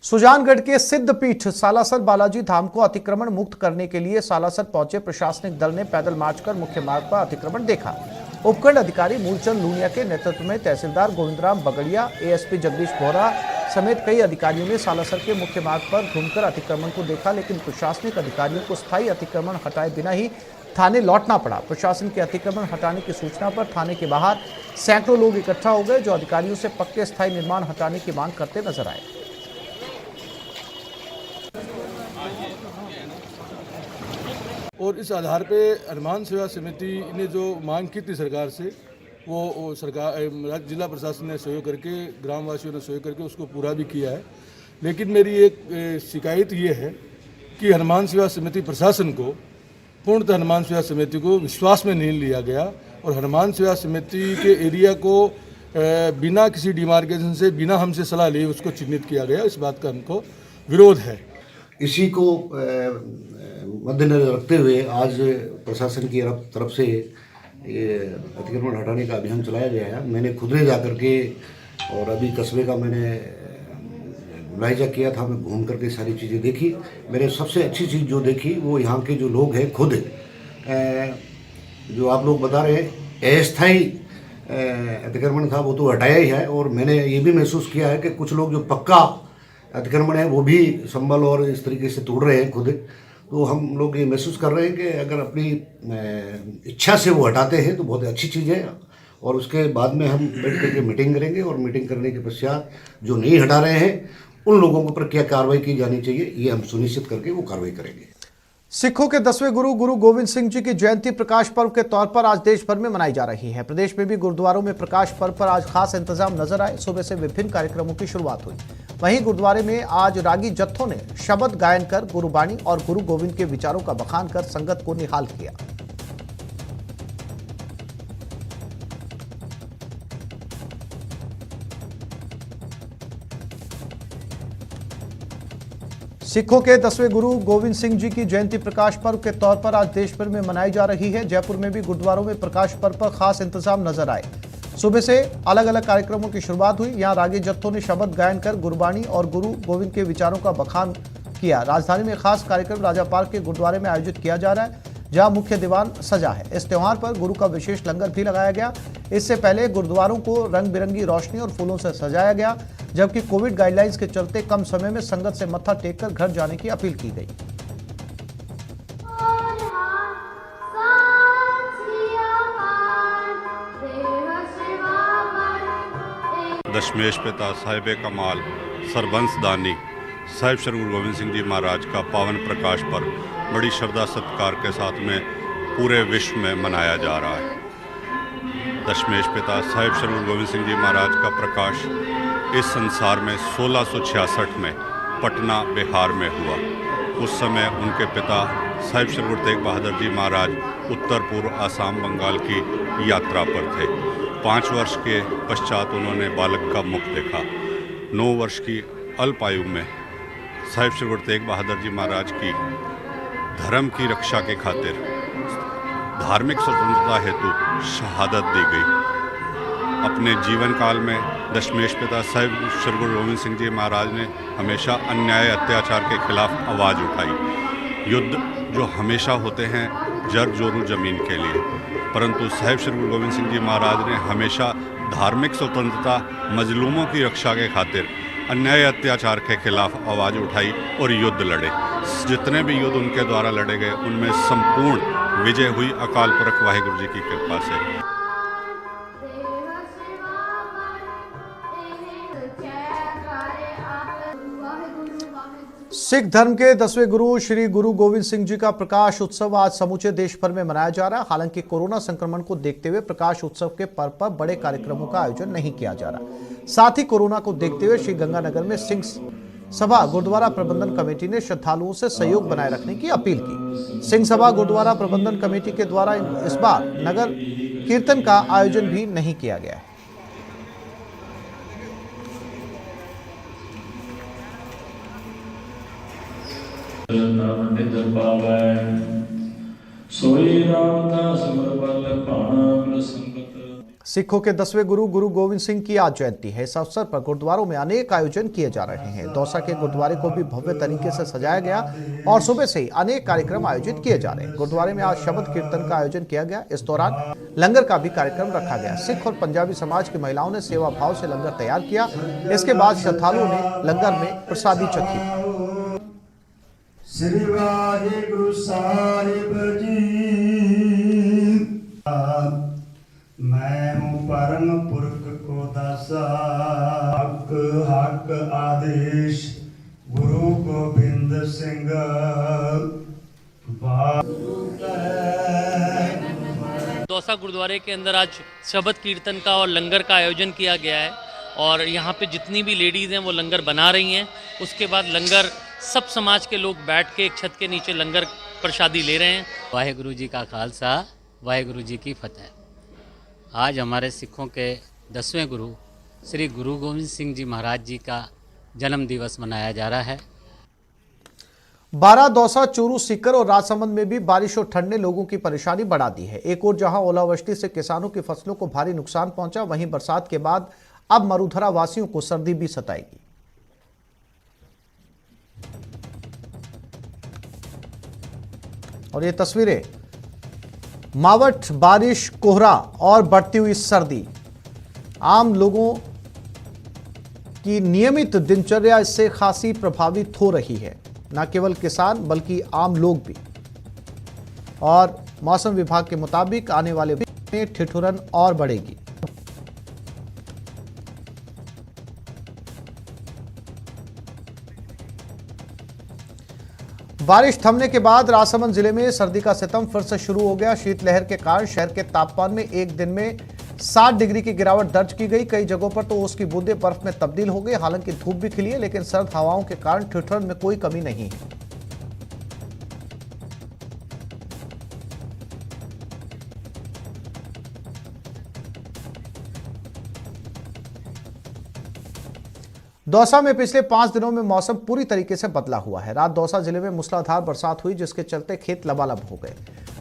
सुजानगढ़ के सिद्धपीठ सालासर बालाजी धाम को अतिक्रमण मुक्त करने के लिए सालासर पहुंचे प्रशासनिक दल ने पैदल मार्च कर मुख्य मार्ग पर अतिक्रमण देखा। उपखंड अधिकारी मूलचंद लूनिया के नेतृत्व में तहसीलदार गोविंदराम बगड़िया, एएसपी जगदीश बोहरा समेत कई अधिकारियों ने सालासर के मुख्य मार्ग पर घूमकर अतिक्रमण को देखा, लेकिन प्रशासनिक अधिकारियों को स्थायी अतिक्रमण हटाए बिना ही थाने लौटना पड़ा। प्रशासन के अतिक्रमण हटाने की सूचना पर थाने के बाहर सैकड़ों लोग इकट्ठा हो गए, जो अधिकारियों से पक्के स्थायी निर्माण हटाने की मांग करते नजर आए। और इस आधार पे हनुमान सेवा समिति ने जो मांग की थी सरकार से, वो सरकार जिला प्रशासन ने सहयोग करके, ग्रामवासियों ने सहयोग करके उसको पूरा भी किया है। लेकिन मेरी एक शिकायत ये है कि हनुमान सेवा समिति प्रशासन को पूर्णतः हनुमान सेवा समिति को विश्वास में नहीं लिया गया और हनुमान सेवा समिति के एरिया को बिना किसी डिमार्केशन से, बिना हमसे सलाह लिए उसको चिन्हित किया गया। इस बात का हमको विरोध है। इसी को मद्देनजर रखते हुए आज प्रशासन की तरफ से ये अतिक्रमण हटाने का अभियान चलाया गया है। मैंने खुद ने जाकर के और अभी कस्बे का मैंने मुलाहिजा किया था, मैं घूम करके सारी चीज़ें देखी। मैंने सबसे अच्छी चीज़ जो देखी वो यहाँ के जो लोग हैं खुद जो आप लोग बता रहे हैं अस्थायी अतिक्रमण था वो तो हटाया ही है। और मैंने ये भी महसूस किया है कि कुछ लोग जो पक्का अतिक्रमण है वो भी संभल और इस तरीके से तोड़ रहे हैं खुद। तो हम लोग ये महसूस कर रहे हैं कि अगर अपनी इच्छा से वो हटाते हैं तो बहुत अच्छी चीज़ है। और उसके बाद में हम बैठ करके मीटिंग करेंगे और मीटिंग करने के पश्चात जो नहीं हटा रहे हैं उन लोगों के ऊपर क्या कार्रवाई की जानी चाहिए ये हम सुनिश्चित करके वो कार्रवाई करेंगे। सिखों के 10वें गुरु गुरु गोविंद सिंह जी की जयंती प्रकाश पर्व के तौर पर आज देश भर में मनाई जा रही है। प्रदेश में भी गुरुद्वारों में प्रकाश पर्व पर आज खास इंतजाम नजर आए। सुबह से विभिन्न कार्यक्रमों की शुरुआत हुई। वहीं गुरुद्वारे में आज रागी जत्थों ने शब्द गायन कर गुरुबाणी और गुरु गोविंद के विचारों का बखान कर संगत को निहाल किया। सिखों के 10वें गुरु गोविंद सिंह जी की जयंती प्रकाश पर्व के तौर पर आज देश भर में मनाई जा रही है। जयपुर में भी गुरुद्वारों में प्रकाश पर्व पर खास इंतजाम नजर आए। सुबह से अलग अलग कार्यक्रमों की शुरुआत हुई। यहां रागी जत्थों ने शब्द गायन कर गुरबाणी और गुरु गोविंद के विचारों का बखान किया। राजधानी में खास कार्यक्रम राजा पार्क के गुरुद्वारे में आयोजित किया जा रहा है, जहां मुख्य दीवान सजा है। इस त्योहार पर गुरु का विशेष लंगर भी लगाया गया। इससे पहले गुरुद्वारों को रंग बिरंगी रोशनी और फूलों से सजाया गया, जबकि कोविड गाइडलाइंस के चलते कम समय में संगत से मत्था टेककर घर जाने की अपील की गई। दशमेश पिता साहिब कमाल सरबंस दानी साहिब श्री गुरु गोविंद सिंह जी महाराज का पावन प्रकाश पर्व बड़ी श्रद्धा सत्कार के साथ में पूरे विश्व में मनाया जा रहा है। दशमेश पिता साहिब श्री गुरु गोविंद सिंह जी महाराज का प्रकाश इस संसार में 1666 में पटना बिहार में हुआ। उस समय उनके पिता साहिब श्री गुरु तेग बहादुर जी महाराज उत्तर पूर्व आसाम बंगाल की यात्रा पर थे। 5 वर्ष के पश्चात उन्होंने बालक का मुख देखा। 9 वर्ष की अल्प आयु में साहिब श्री गुरु तेग बहादुर जी महाराज की धर्म की रक्षा के खातिर धार्मिक स्वतंत्रता हेतु शहादत दी गई। अपने जीवन काल में दशमेश पिता साहिब श्री गुरु गोविंद सिंह जी महाराज ने हमेशा अन्याय अत्याचार के खिलाफ आवाज़ उठाई। युद्ध जो हमेशा होते हैं जर जोरू जमीन के लिए, परंतु साहिब श्री गुरु गोविंद सिंह जी महाराज ने हमेशा धार्मिक स्वतंत्रता, मजलूमों की रक्षा के खातिर अन्याय अत्याचार के खिलाफ आवाज़ उठाई और युद्ध लड़े। जितने भी युद्ध उनके द्वारा लड़े गए उनमें संपूर्ण विजय हुई अकाल पुरख वाहिगुरु जी की कृपा से। सिख धर्म के 10वें गुरु श्री गुरु गोविंद सिंह जी का प्रकाश उत्सव आज समूचे देश भर में मनाया जा रहा है। हालांकि कोरोना संक्रमण को देखते हुए प्रकाश उत्सव के पर्व पर बड़े कार्यक्रमों का आयोजन नहीं किया जा रहा। साथ ही कोरोना को देखते हुए श्री गंगानगर में सिंह सभा गुरुद्वारा प्रबंधन कमेटी ने श्रद्धालुओं से सहयोग बनाए रखने की अपील की। सिंह सभा गुरुद्वारा प्रबंधन कमेटी के द्वारा इस बार नगर कीर्तन का आयोजन भी नहीं किया गया है। सिखों के 10वें गुरु गुरु गोविंद सिंह की आज जयंती है। इस अवसर पर गुरुद्वारों में अनेक आयोजन किए जा रहे हैं। दौसा के गुरुद्वारे को भी भव्य तरीके से सजाया गया और सुबह से ही अनेक कार्यक्रम आयोजित किए जा रहे हैं। गुरुद्वारे में आज शब्द कीर्तन का आयोजन किया गया। इस दौरान लंगर का भी कार्यक्रम रखा गया। सिख और पंजाबी समाज की महिलाओं ने सेवा भाव से लंगर तैयार किया। इसके बाद श्रद्धालुओं ने लंगर में प्रसादी चखी। श्री वाहिगुरु साहिब जी, मैं हूँ परम पुरख को दासा, हक हक आदेश गुरु गोविंद सिंह। दौसा गुरुद्वारे के अंदर आज शबद कीर्तन का और लंगर का आयोजन किया गया है और यहाँ पे जितनी भी लेडीज़ हैं वो लंगर बना रही हैं। उसके बाद लंगर सब समाज के लोग बैठ के एक छत के नीचे लंगर प्रसादी ले रहे हैं। वाहेगुरु जी का खालसा, वाहेगुरु जी की फतेह। आज हमारे सिखों के 10वें गुरु श्री गुरु गोविंद सिंह जी महाराज जी का जन्म दिवस मनाया जा रहा है। बारां, दौसा, चूरू, सीकर और राजसमंद में भी बारिश और ठंड ने लोगों की परेशानी बढ़ा दी है। एक और जहां ओलावृष्टि से किसानों की फसलों को भारी नुकसान पहुंचा, वहीं बरसात के बाद अब मरुधरा वासियों को सर्दी भी सताएगी। और ये तस्वीरें मावठ, बारिश, कोहरा और बढ़ती हुई सर्दी आम लोगों की नियमित दिनचर्या इससे खासी प्रभावित हो रही है। न केवल किसान बल्कि आम लोग भी। और मौसम विभाग के मुताबिक आने वाले में ठिठुरन और बढ़ेगी। बारिश थमने के बाद राजसमंद जिले में सर्दी का सितम फिर से शुरू हो गया। शीतलहर के कारण शहर के तापमान में एक दिन में 7 डिग्री की गिरावट दर्ज की गई। कई जगहों पर तो उसकी बूंदें बर्फ में तब्दील हो गई। हालांकि धूप भी खिली है, लेकिन सर्द हवाओं के कारण ठिठुरन में कोई कमी नहीं है। दौसा में पिछले 5 दिनों में मौसम पूरी तरीके से बदला हुआ है। रात दौसा जिले में मूसलाधार बरसात हुई, जिसके चलते खेत लबालब हो गए,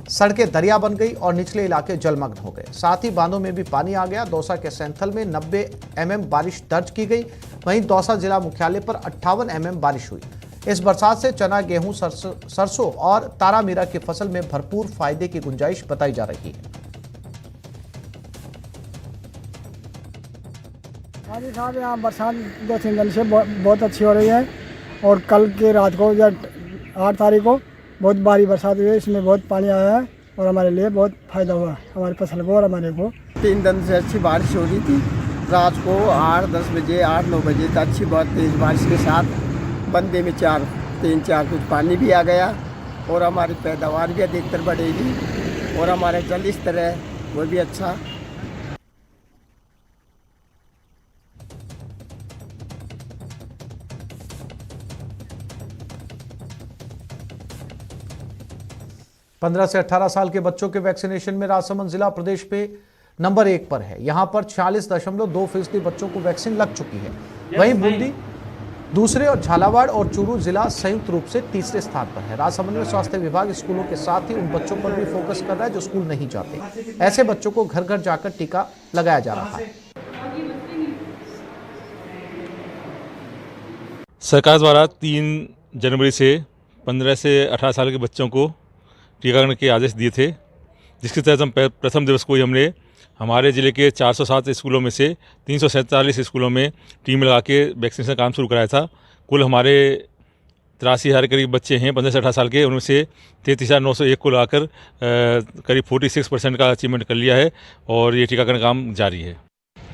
सड़कें दरिया बन गई और निचले इलाके जलमग्न हो गए। साथ ही बांधों में भी पानी आ गया। दौसा के सैंथल में 90 mm बारिश दर्ज की गई। वहीं दौसा जिला मुख्यालय पर 58 mm बारिश हुई। इस बरसात से चना, गेहूं, सरसों और तारामीरा की फसल में भरपूर फायदे की गुंजाइश बताई जा रही है। हाँ जी साहब, यहाँ बरसात 2-3 दिन से बहुत अच्छी हो रही है और कल के रात को या 8 तारीख को बहुत भारी बरसात हुई है। इसमें बहुत पानी आया है और हमारे लिए बहुत फ़ायदा हुआ हमारी फसल को और हमारे को। 3 दिन से अच्छी बारिश हो रही थी। रात को 8-10 बजे 8-9 बजे तक अच्छी बहुत तेज़ बारिश के साथ बंदे में 3-4 फुट पानी भी आ गया और हमारी पैदावार भी अधिकतर बढ़ेगी और हमारे जल स्तर है वो भी अच्छा। पंद्रह से 18 साल के बच्चों के वैक्सीनेशन में राजसमंद जिला प्रदेश पे नंबर 1 पर है। यहां पर 46.2% बच्चों को वैक्सीन लग चुकी है। वहीं बूंदी दूसरे और झालावाड़ और चूरू जिला संयुक्त रूप से तीसरे स्थान पर है। राजसमंद में स्वास्थ्य विभाग स्कूलों के साथ ही उन बच्चों पर भी फोकस कर रहा है जो स्कूल नहीं जाते। ऐसे बच्चों को घर घर जाकर टीका लगाया जा रहा है। सरकार द्वारा 3 जनवरी से 15 से 18 साल के बच्चों को टीकाकरण के आदेश दिए थे, जिसके तहत हम प्रथम दिवस को ही हमने हमारे ज़िले के 407 स्कूलों में से 347 स्कूलों में टीम लगा के वैक्सीनेशन काम शुरू कराया था। कुल हमारे 83,000 करीब बच्चे हैं 15 से 18 साल के, उनमें से 33,901 को लाकर करीब 46% का अचीवमेंट कर लिया है और ये टीकाकरण काम जारी है।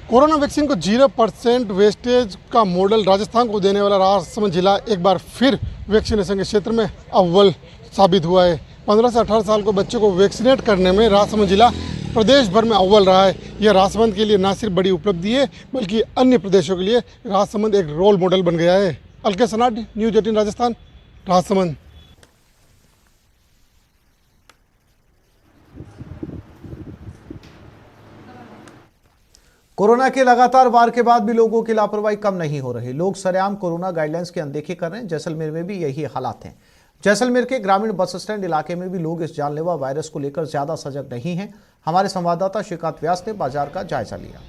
कोरोना वैक्सीन को 0% वेस्टेज का मॉडल राजस्थान को देने वाला राजसमंद जिला एक बार फिर वैक्सीनेशन के क्षेत्र में अव्वल साबित हुआ है। 15 से 18 साल को बच्चों को वैक्सीनेट करने में राजसमंद जिला प्रदेश भर में अव्वल रहा है। यह राजसमंद के लिए न सिर्फ बड़ी उपलब्धि है बल्कि अन्य प्रदेशों के लिए राजसमंद एक रोल मॉडल बन गया है। अलके सनाड, न्यूज़ 18 राजस्थान, राजसमंद। कोरोना के लगातार वार के बाद भी लोगों की लापरवाही कम नहीं हो रही। लोग सरेआम कोरोना गाइडलाइंस की अनदेखी कर रहे हैं। जैसलमेर में भी यही हालात हैं। जैसलमेर के ग्रामीण बस स्टैंड इलाके में भी लोग इस जानलेवा वायरस को लेकर ज्यादा सजग नहीं हैं। हमारे संवाददाता श्रीकांत व्यास ने बाजार का जायजा लिया।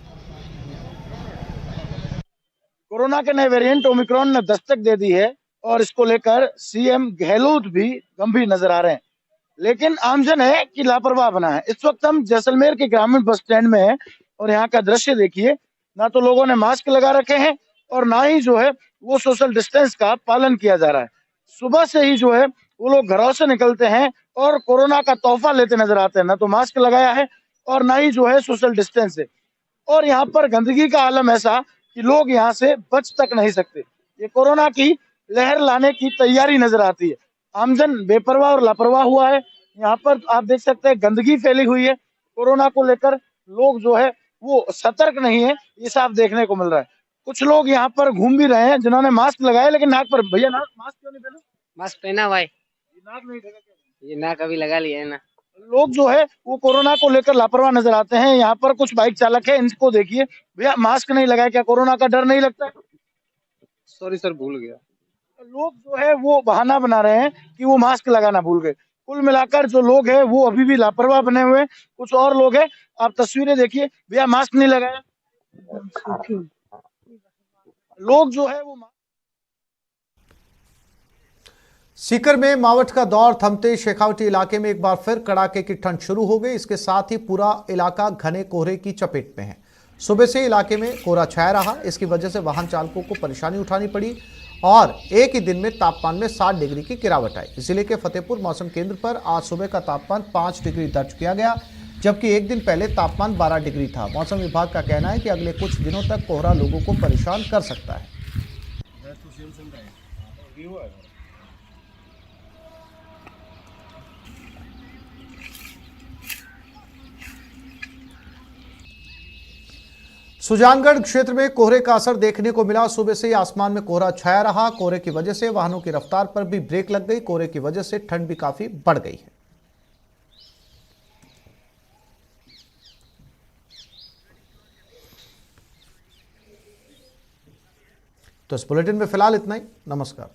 कोरोना के नए वेरिएंट ओमिक्रॉन ने दस्तक दे दी है और इसको लेकर सीएम गहलोत भी गंभीर नजर आ रहे हैं, लेकिन आमजन है कि लापरवाह बना है। इस वक्त हम जैसलमेर के ग्रामीण बस स्टैंड में हैं और यहाँ का दृश्य देखिए, ना तो लोगों ने मास्क लगा रखे हैं और ना ही जो है वो सोशल डिस्टेंस का पालन किया जा रहा है। सुबह से ही जो है वो लोग घरों से निकलते हैं और कोरोना का तोहफा लेते नजर आते हैं, ना तो मास्क लगाया है और ना ही जो है सोशल डिस्टेंस है। और यहाँ पर गंदगी का आलम ऐसा कि लोग यहाँ से बच तक नहीं सकते। ये कोरोना की लहर लाने की तैयारी नजर आती है। आमजन बेपरवाह और लापरवाह हुआ है। यहाँ पर आप देख सकते हैं गंदगी फैली हुई है। कोरोना को लेकर लोग जो है वो सतर्क नहीं है, ये साफ देखने को मिल रहा है। कुछ लोग यहाँ पर घूम भी रहे हैं जिन्होंने मास्क लगाया, लेकिन नाक पर भैया मास्क क्यों नहीं पहना? मास्क पहना भाई, नाक नहीं ढका क्या? ये नाक अभी लगा लिया है ना। लोग जो है वो कोरोना को लेकर लापरवाह नजर आते हैं। यहाँ पर कुछ बाइक चालक है, इनको देखिए, भैया मास्क नहीं लगाया, क्या कोरोना का डर नहीं लगता? सॉरी सर, भूल गया। लोग जो है वो बहाना बना रहे हैं कि वो मास्क लगाना भूल गए। कुल मिलाकर जो लोग हैं वो अभी भी लापरवाह बने हुए हैं। कुछ और लोग हैं, आप तस्वीरें देखिए, भैया मास्क नहीं लगाया। लोग जो है वो सीकर में मावठ का दौर थमते शेखावटी इलाके में एक बार फिर कड़ाके की ठंड शुरू हो गई। इसके साथ ही पूरा इलाका घने कोहरे की चपेट में है। सुबह से इलाके में कोहरा छाया रहा। इसकी वजह से वाहन चालकों को परेशानी उठानी पड़ी और एक ही दिन में तापमान में 7 डिग्री की गिरावट आई। जिले के फतेहपुर मौसम केंद्र पर आज सुबह का तापमान 5 डिग्री दर्ज किया गया, जबकि एक दिन पहले तापमान 12 डिग्री था। मौसम विभाग का कहना है कि अगले कुछ दिनों तक कोहरा लोगों को परेशान कर सकता है। सुजानगढ़ क्षेत्र में कोहरे का असर देखने को मिला। सुबह से ही आसमान में कोहरा छाया रहा। कोहरे की वजह से वाहनों की रफ्तार पर भी ब्रेक लग गई। कोहरे की वजह से ठंड भी काफी बढ़ गई है। तो इस बुलेटिन में फिलहाल इतना ही। नमस्कार।